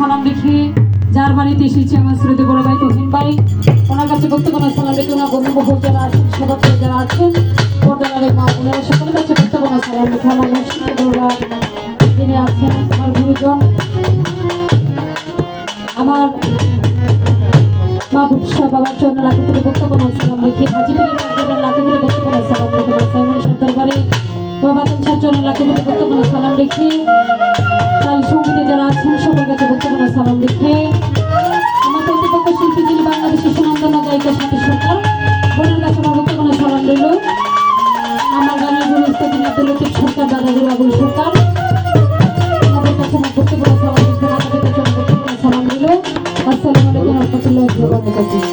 সালাম রেখে যার বাড়িতে এসেছি আমার শ্রদ্ধেয় বড় ভাই তহিন ভাই, ওনার কাছে বক্তব্য সালাম রেখে ওনার বন্ধুবহুল যারা আছেন সবাই যারা আছেন পর্দার মা ওনারা সকলের কাছে বক্তব্য সালাম রেখে আমার মুর্শিদ বড়রা যিনি আছেন আমার গুরুজন আমার মা বুকসা বাবার জন্য লাখে করে বক্তব্য সালাম রেখে হাজিপুরের লাখে করে বক্তব্য সালাম রেখে সাইমন সরকারে বাবা তার জন্য লাখে করে বক্তব্য সালাম রেখে তাল সঙ্গীতে যারা আছেন সবার কাছে বক্তব্য সালাম রেখে আমার প্রতিপক্ষ শিল্পী যিনি বাংলাদেশের সুনামধন্য গায়িকা শান্তি সরকার বোনের কাছে আমার বক্তব্য সালাম রইল। আমার গানের গুরু উস্তাদ আব্দুল লতিফ সরকার দাদা গুরু আবুল সরকার আমাদের কাছে আমার বক্তব্য সালাম রেখে আমাদের কাছে আমার বক্তব্য সালাম রইল। আসসালামু আলাইকুম ওয়া রাহমাতুল্লাহি ওয়া বারাকাতুহু।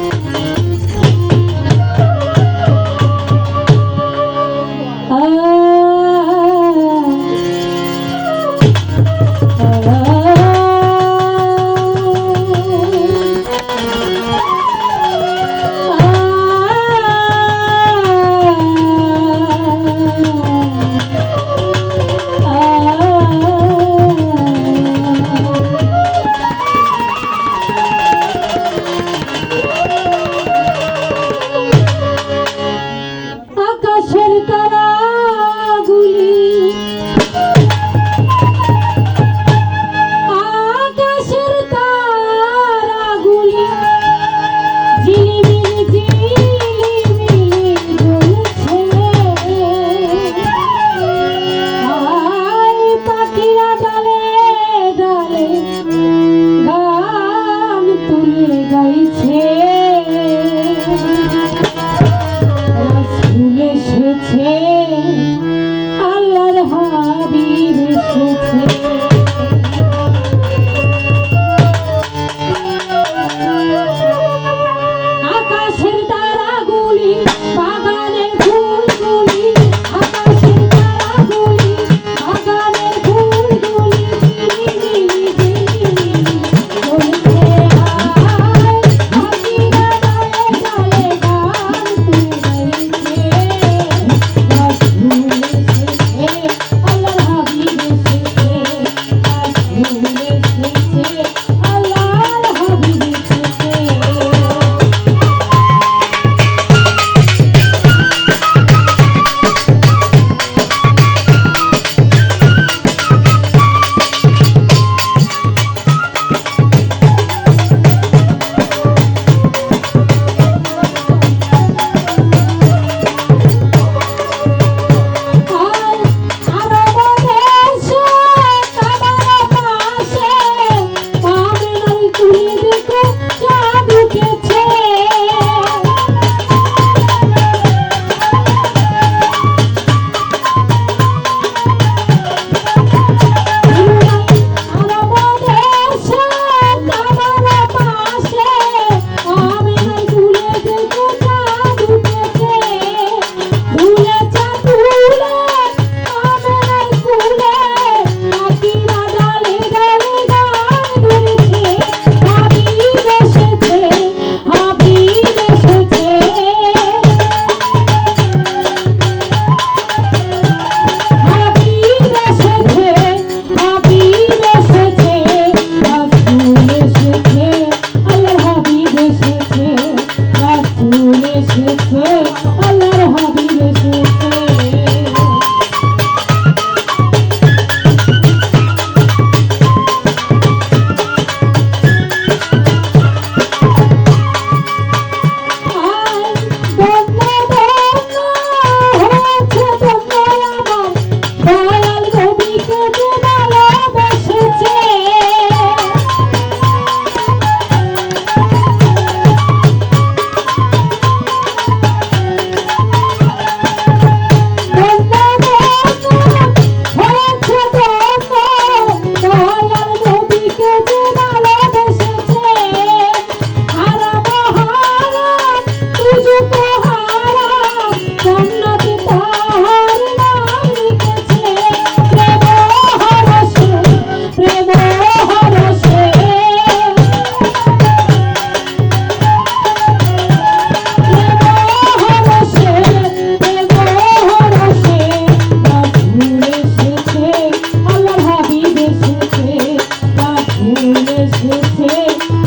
এসেছে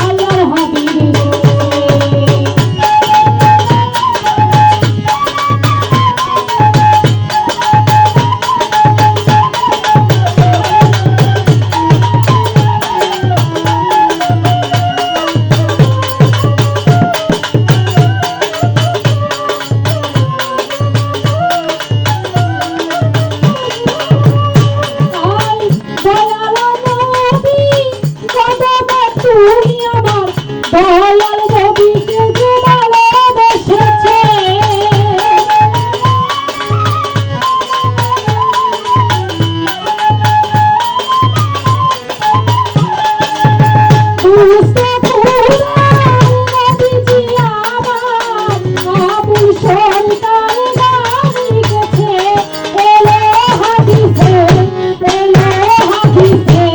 আল্লাহর হাবিব এসেছে দয়াল নবীকে যে ভালোবেসেছে আবুল সরকার গান লিখেছে এলো হাদিসে এলো হাদিসে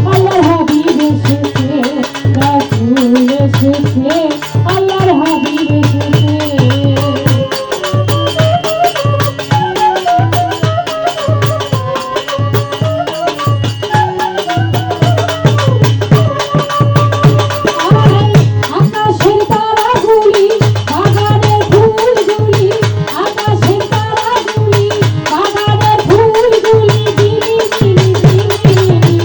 আল্লাহর হাবিব এসেছে আকাশের তারাগুলি বাগানের ফুলগুলি আকাশের তারাগুলি বাগানের ফুলগুলি দিলি দিলি দিলি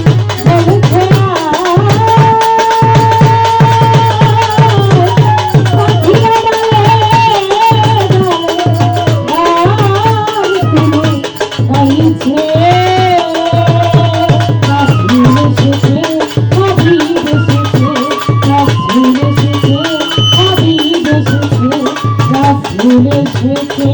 বলছে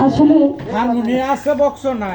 আসলে হারমোনিয়াম আছে বক্স না